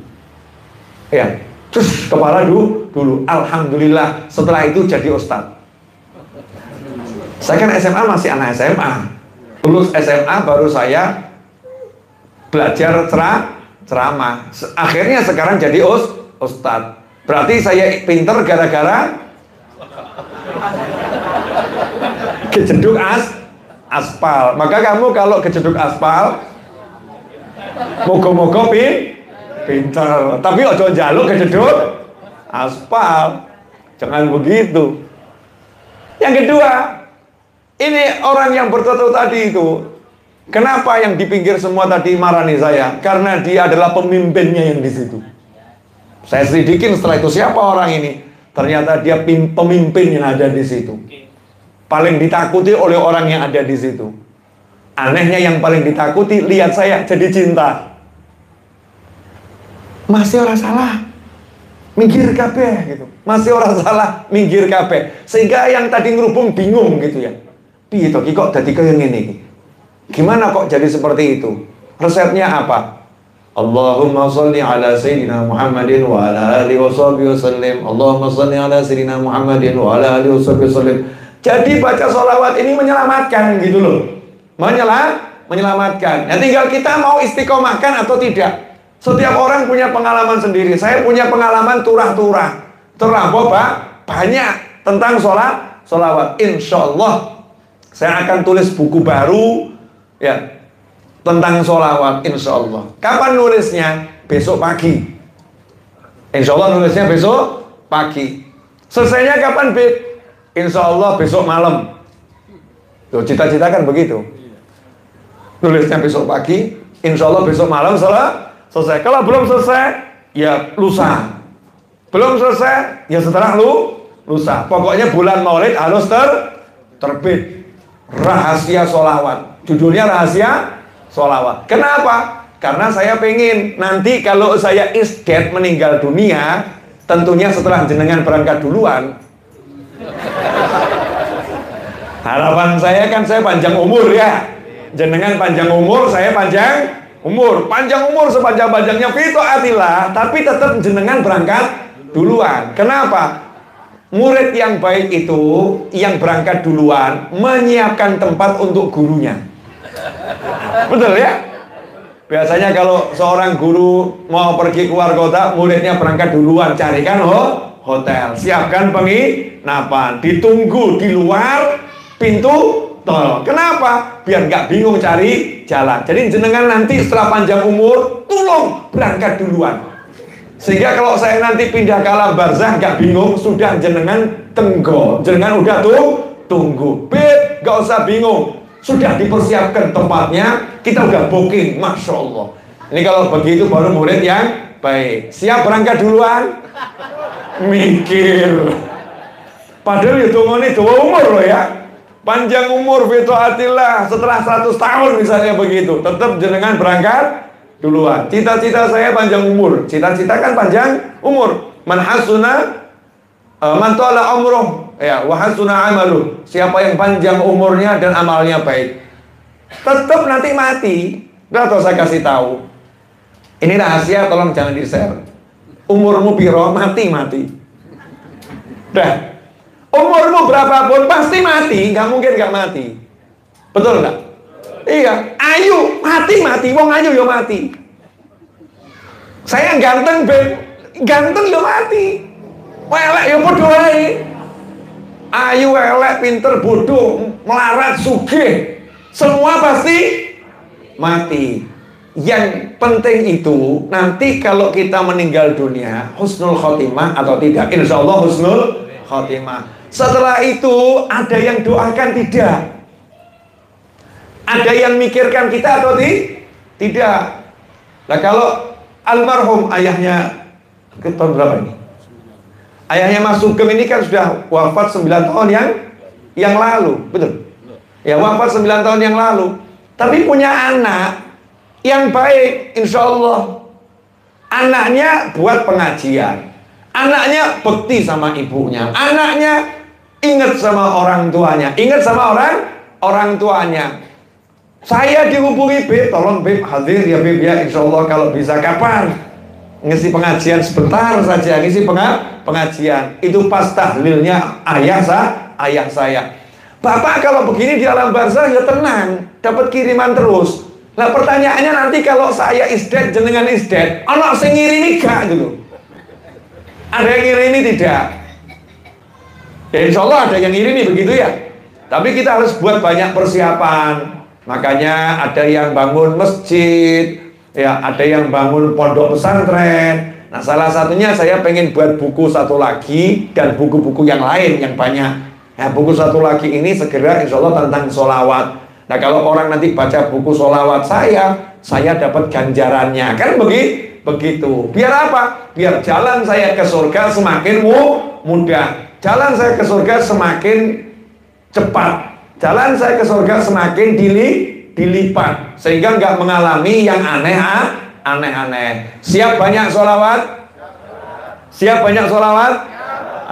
Ya, terus kepala dulu. Alhamdulillah setelah itu jadi ustadz. Saya kan SMA masih anak SMA. Lulus SMA baru saya belajar ceramah. Akhirnya sekarang jadi ustadz. Berarti saya pinter gara-gara kejeduk aspal. Maka kamu kalau kejeduk aspal, moga-moga pinter. Tapi ojo njaluk kejeduk aspal. Jangan begitu. Yang kedua, ini orang yang bertato tadi itu, kenapa yang di pinggir semua tadi marani saya? Karena dia adalah pemimpinnya yang di situ. Saya selidikin setelah itu siapa orang ini. Ternyata dia pemimpin yang ada di situ. Paling ditakuti oleh orang yang ada di situ. Anehnya yang paling ditakuti lihat saya jadi cinta. Masih orang salah, minggir kabeh gitu. Masih orang salah, minggir kabeh. Sehingga yang tadi ngerubung bingung gitu ya. Piye to kok dadi kaya ngene iki? Gimana kok jadi seperti itu? Resepnya apa? Allahumma sholli ala sayyidina Muhammadin wa ala alihi washabihi wasallim. Allahumma sholli ala sayyidina Muhammadin wa ala alihi washabihi wasallim. Jadi baca sholawat ini menyelamatkan gitu loh. Menyelamatkan. Ya tinggal kita mau istiqomahkan atau tidak. Setiap orang punya pengalaman sendiri. Saya punya pengalaman turah-turah. Terlampau banyak tentang sholawat. Insya Allah saya akan tulis buku baru ya tentang sholawat, insya Allah. Kapan nulisnya? Besok pagi. Insya Allah nulisnya besok pagi. Selesainya kapan, Bib? Insya Allah besok malam. Tuh, cita-cita kan begitu. Nulisnya besok pagi, insya Allah besok malam selesai. Kalau belum selesai, ya lusa. Belum selesai, ya setelah lusa. Pokoknya bulan Maulid harus terbit. Rahasia sholawat. Judulnya rahasia sholawat. Kenapa? Karena saya pengen nanti kalau saya isdet meninggal dunia, tentunya setelah jenengan berangkat duluan. Harapan saya kan saya panjang umur ya. Jenengan panjang umur, saya panjang umur. Panjang umur sepanjang-panjangnya fito atillah, tapi tetap jenengan berangkat duluan. Kenapa? Murid yang baik itu yang berangkat duluan menyiapkan tempat untuk gurunya. Betul ya? Biasanya kalau seorang guru mau pergi keluar kota, muridnya berangkat duluan, carikan hotel, siapkan penginapan, ditunggu di luar pintu tol. Kenapa? Biar nggak bingung cari jalan. Jadi jenengan nanti setelah panjang umur, tolong berangkat duluan. Sehingga kalau saya nanti pindah ke alam barzah nggak bingung, sudah jenengan tenggo, jenengan udah tunggu. Beb, nggak usah bingung. Sudah dipersiapkan tempatnya, kita udah booking, Masya Allah. Ini kalau begitu baru murid yang baik. Siap berangkat duluan? Mikir. Padahal ya tunggu dua umur loh ya. Panjang umur fito atillah. Setelah 100 tahun misalnya begitu, tetap jenengan berangkat duluan. Cita-cita saya panjang umur. Cita-cita kan panjang umur. Man hasuna man tala umruh ya wa hasuna amalu, siapa yang panjang umurnya dan amalnya baik, tetap nanti mati. Udah tau saya kasih tahu. Ini rahasia, tolong jangan di-share. Umurmu piro, mati. Udah. Umurmu berapapun pasti mati, nggak mungkin nggak mati. Betul nggak? Iya, ayu mati. Wong ayu yo mati. Saya ganteng, ganteng yo mati. Elek yo podo wae. Ayu, elek, pinter, bodoh, melarat, sugih, semua pasti mati. Yang penting itu nanti kalau kita meninggal dunia husnul khotimah atau tidak. Insya Allah husnul khotimah. Setelah itu ada yang doakan tidak? Ada yang mikirkan kita atau tidak? Nah kalau almarhum ayahnya tahun berapa ini? Ayahnya Mas Sugeng ini kan sudah wafat 9 tahun yang lalu, betul? Ya wafat 9 tahun yang lalu. Tapi punya anak yang baik, insya Allah. Anaknya buat pengajian, anaknya bekti sama ibunya, anaknya ingat sama orang tuanya, orang tuanya. Saya dihubungi, Beb, tolong Beb hadir ya Beb ya, insya Allah kalau bisa kapan? Ngisi pengajian sebentar saja, ngisi pengajian. Itu pas tahlilnya ayah saya. Bapak kalau begini di alam barzah ya tenang, dapat kiriman terus. Nah pertanyaannya nanti kalau saya isdet, jenengan isdet, anak sing ngirimi gak gitu? Ada yang ngirimi tidak? Ya insya Allah ada yang ngirimi begitu ya. Tapi kita harus buat banyak persiapan. Makanya ada yang bangun masjid, ya ada yang bangun pondok pesantren. Nah salah satunya saya pengen buat buku satu lagi dan buku-buku yang lain yang banyak. Nah buku satu lagi ini segera insya Allah tentang sholawat. Nah kalau orang nanti baca buku sholawat saya dapat ganjarannya. Kan begitu. Biar apa? Biar jalan saya ke surga semakin mudah. Jalan saya ke surga semakin cepat. Jalan saya ke surga semakin dilipat. Sehingga nggak mengalami yang aneh-aneh. Siap banyak sholawat? Siap banyak sholawat?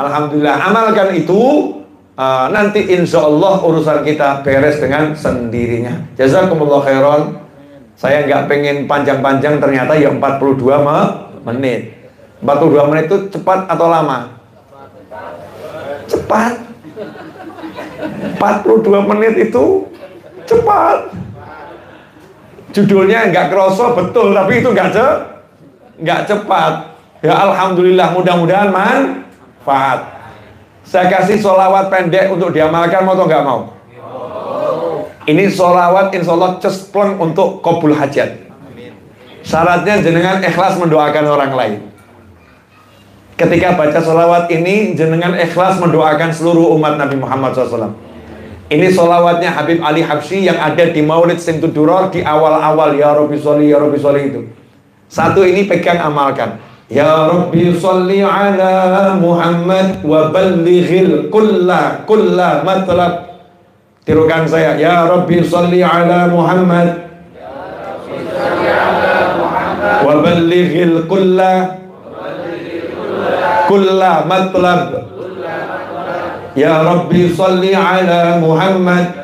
Alhamdulillah. Amalkan itu. Nanti insya Allah urusan kita beres dengan sendirinya. Jazakumullah khairan. Saya nggak pengen panjang-panjang, ternyata ya 42 menit. 42 menit itu cepat atau lama? Cepat. 42 menit itu cepat. Judulnya nggak kerosok betul, tapi itu nggak cepat. Ya Alhamdulillah, mudah-mudahan manfaat. Saya kasih sholawat pendek untuk diamalkan, mau atau nggak mau? Ini sholawat insya Allah cespleng untuk qabul hajat. Syaratnya jenengan ikhlas mendoakan orang lain. Ketika baca sholawat ini, jenengan ikhlas mendoakan seluruh umat Nabi Muhammad SAW. Ini sholawatnya Habib Ali Habsyi yang ada di Maulid Simtud Duror di awal-awal ya Rabbi sholli itu. Satu ini pegang, amalkan. Ya Rabbi sholli ala Muhammad wa ballighil kulla matlab. Tirukan saya. Ya Rabbi sholli ala Muhammad wa ballighil kulla matlab. Ya Rabbi sholli ala Muhammad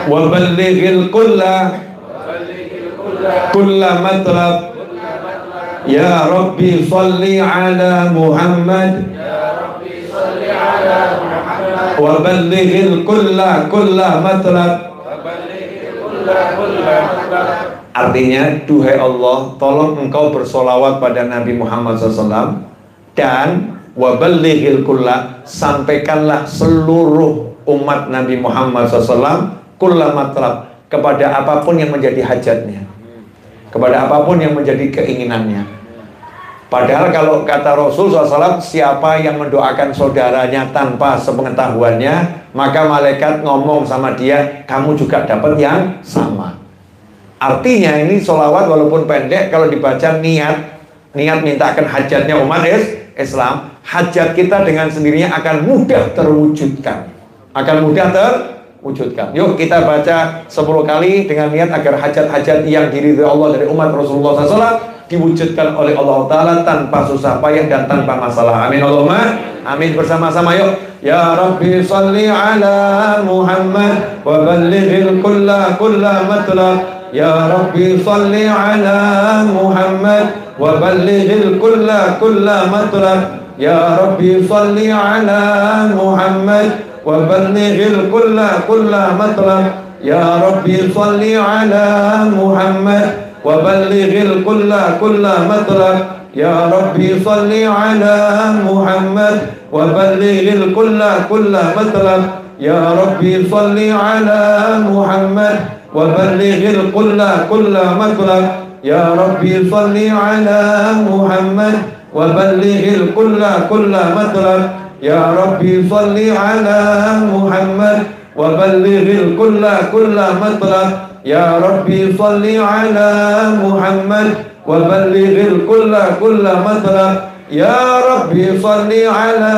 wa ballighil kulla matlab. Ya Rabbi sholli ala Muhammad wa ballighil kulla matlab. Artinya, duhai Allah, tolong engkau bersolawat pada Nabi Muhammad SAW, dan wa ballighil kulla, sampaikanlah seluruh umat Nabi Muhammad SAW kulla matlab, kepada apapun yang menjadi hajatnya, kepada apapun yang menjadi keinginannya. Padahal kalau kata Rasul SAW, siapa yang mendoakan saudaranya tanpa sepengetahuannya, maka malaikat ngomong sama dia, kamu juga dapat yang sama. Artinya ini sholawat walaupun pendek, kalau dibaca niat mintakan hajatnya umat Islam, hajat kita dengan sendirinya akan mudah terwujudkan. Yuk kita baca 10 kali dengan niat agar hajat-hajat yang diridhoi Allah dari umat Rasulullah SAW diwujudkan oleh Allah Ta'ala tanpa susah payah dan tanpa masalah. Amin Allahumma Amin bersama-sama yuk. Ya Rabbi salli ala Muhammad wa ballighil kulla matlab. Ya Rabbi salli ala Muhammad wa ballighil kulla matlab. Ya Rabbi salli ala Muhammad wa ballighil kulla matlab. Ya Rabbi salli ala Muhammad wa ballighil kulla matlab. Ya Rabbi salli ala Muhammad wa ballighil kulla matlab. Ya Rabbi salli ala Muhammad wa ballighil kulla matlab. Ya Rabbi salli ala Muhammad wa ballighil kulla matlab. Ya Rabbi salli ala Muhammad wa ballighil kulla matlab. Ya Rabbi salli ala Muhammad wa ballighil kulla matlab. Ya Rabbi salli ala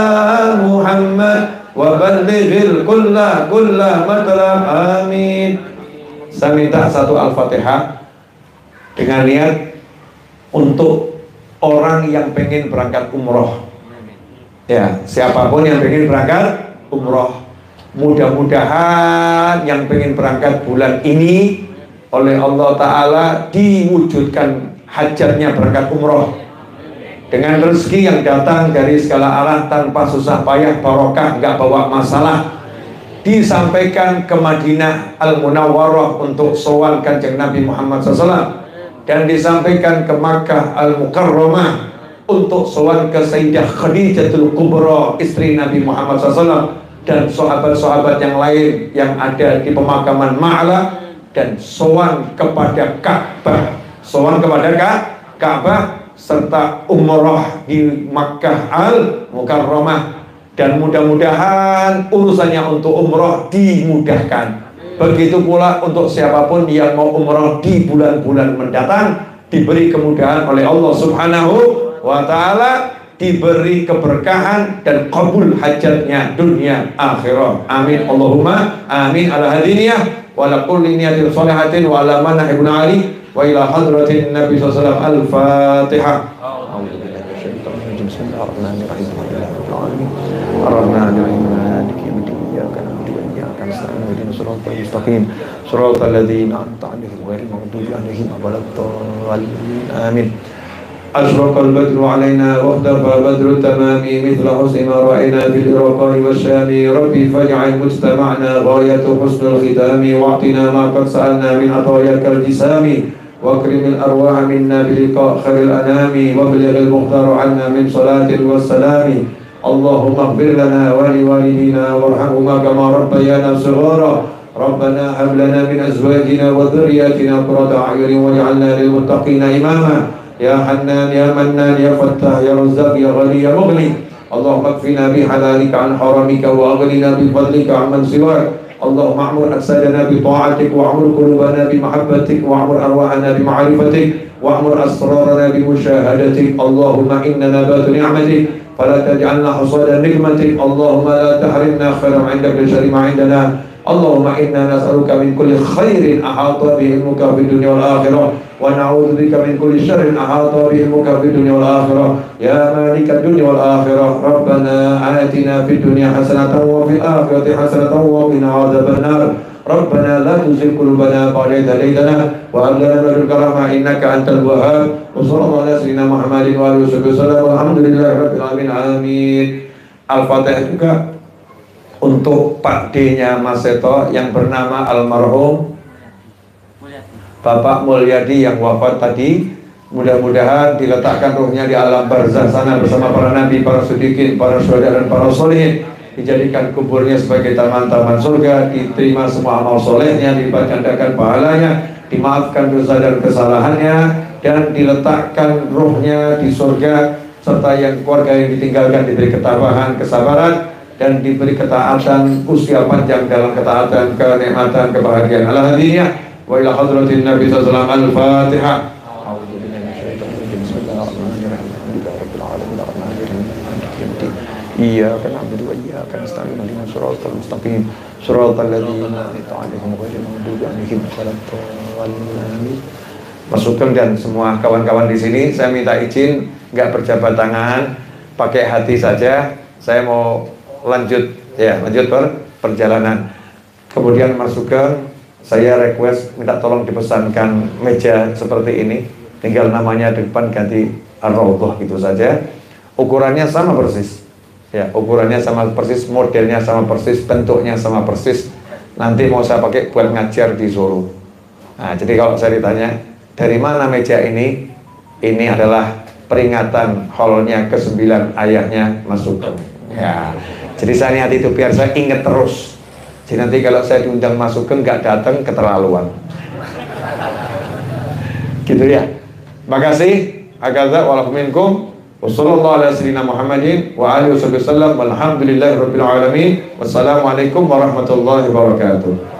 Muhammad wa ballighil kulla matlab. Amin. Saya minta satu Al-Fatihah dengan niat untuk orang yang pengen berangkat umroh. Ya, siapapun yang pengen berangkat umroh, mudah-mudahan yang pengen berangkat bulan ini oleh Allah Ta'ala diwujudkan hajatnya berangkat umroh dengan rezeki yang datang dari segala arah tanpa susah payah, barokah, nggak bawa masalah. Disampaikan ke Madinah Al-Munawwarah untuk sowan Kanjeng Nabi Muhammad SAW, dan disampaikan ke Makkah Al-Mukarramah untuk sowan ke Sayyidah Khadijatul Kubra, istri Nabi Muhammad SAW, dan sahabat-sahabat yang lain yang ada di pemakaman Ma'la, dan sowan kepada Ka'bah, Ka'bah serta umroh di Makkah Al-Mukarramah. Dan mudah-mudahan urusannya untuk umroh dimudahkan. Begitu pula untuk siapapun yang mau umroh di bulan-bulan mendatang, diberi kemudahan oleh Allah Subhanahu wa Ta'ala, diberi keberkahan dan qabul hajatnya dunia akhirah. Amin Allahumma amin ala hadiniyah wa ala kulli niyatin sholihatin wa ala manah ibn Ali wa ila hadratin Nabi SAW. Al-Fatihah. Bismillahirrahmanirrahim. Ar-Rahmanir-Rahim. Maliki yaumiddin. Iyyaka na'budu wa iyyaka nasta'in. Ihdinas siratal mustaqim. Siratal ladzina an'amta 'alaihim ghairil maghdubi 'alaihim waladdallin. Amin. Ashraqal badru 'alaina wa ihtaba badru tamami mithla husni ma ra'ayna fil iraqi wasyami. Rabbi faj'al mujtama'na ghayatu husnil khitami wa'tina ma qad sa'alna min atayyakal jisami. وَأَكْرِمِ الْأَرْوَاحَ مِنَّا بِلِقَاءِ خَيْرِ الْأَنَامِ وَابْلِغِ الْمُخْتَارَ عَنَّا مِنْ صَلَاةٍ وَالسَّلَامِ. اللهم اغفر لنا ولوالدينا وارحمهما كما ربيانا صغارا. ربنا هب لنا من أزواجنا وذرياتنا قرة أعين واجعلنا للمتقين إماما. يا حنان يا منان يا فتاح يا رزاق يا غني يا مغني. اللهم اكفنا بحلالك عن حرامك وأغننا بفضلك عمن سواك. اللهم اعمر أجسادنا بطاعتك واعمر قلوبنا بمحبتك واعمر أرواحنا بمعرفتك واعمر أسرارنا بمشاهدتك. اللهم إنا نبات نعمتك فلا تجعلنا حصاد نقمتك. اللهم لا تحرمنا خيرا عندك بشر ما عندنا. اللهم إنا نسألك من كل خير أحاط به علمك في الدنيا والآخرة ونعوذ بك من كل شر أحاط به علمك في الدنيا والآخرة يا مالك الدنيا والآخرة. ربنا آتنا في الدنيا حسنة وفي الآخرة حسنة وقنا عذاب النار. ربنا لا تزغ قلوبنا بعد إذ هديتنا وهب لنا من لدنك رحمة إنك أنت الوهاب. وصلى الله على سيدنا محمد وآله وصحبه وسلم والحمد لله رب العالمين. Amin. Al-Fatihah juga untuk Pak D-nya Mas Seto yang bernama almarhum Bapak Mulyadi yang wafat tadi. Mudah-mudahan diletakkan ruhnya di alam barzah sana bersama para nabi, para siddiqin, para syuhada dan para sholihin. Dijadikan kuburnya sebagai taman-taman surga, diterima semua amal solehnya, dilipat gandakan pahalanya, dimaafkan dosa dan kesalahannya, dan diletakkan ruhnya di surga, serta yang keluarga yang ditinggalkan diberi ketabahan, kesabaran, dan diberi ketaatan, usia panjang dalam ketaatan, kenikmatan, kebahagiaan. Al-Hadiyah wa ila hadratin Nabi sallallahu alaihi wasallam. Al-Fatihah. Iyyaka na'budu wa iyyaka nasta'in. Ihdinas siratal mustaqim. Siratal ladzina an'amta 'alaihim ghairil maghdubi 'alaihim waladdallin. Mas Sugeng dan semua kawan-kawan di sini, saya minta izin nggak berjabat tangan, pakai hati saja. saya mau lanjut perjalanan. Kemudian masukkan, saya request minta tolong dipesankan meja seperti ini, tinggal namanya di depan ganti Ar-Raudhah gitu saja. Ukurannya sama persis, ya, ukurannya sama persis, modelnya sama persis, bentuknya sama persis. Nanti mau saya pakai buat ngajar di Solo. Nah, jadi kalau saya ditanya dari mana meja ini adalah peringatan haulnya ke-9, ayahnya masukkan. Ya, jadi saya niat itu biar saya ingat terus. Jadi nanti kalau saya diundang masukkan nggak datang, keterlaluan. Gitu ya. Makasih. Agza walakum minkum. Wassallallahu ala sayyidina Muhammadin wa alihi wasallam. Walhamdulillahirabbil alamin. Wassalamualaikum warahmatullahi wabarakatuh.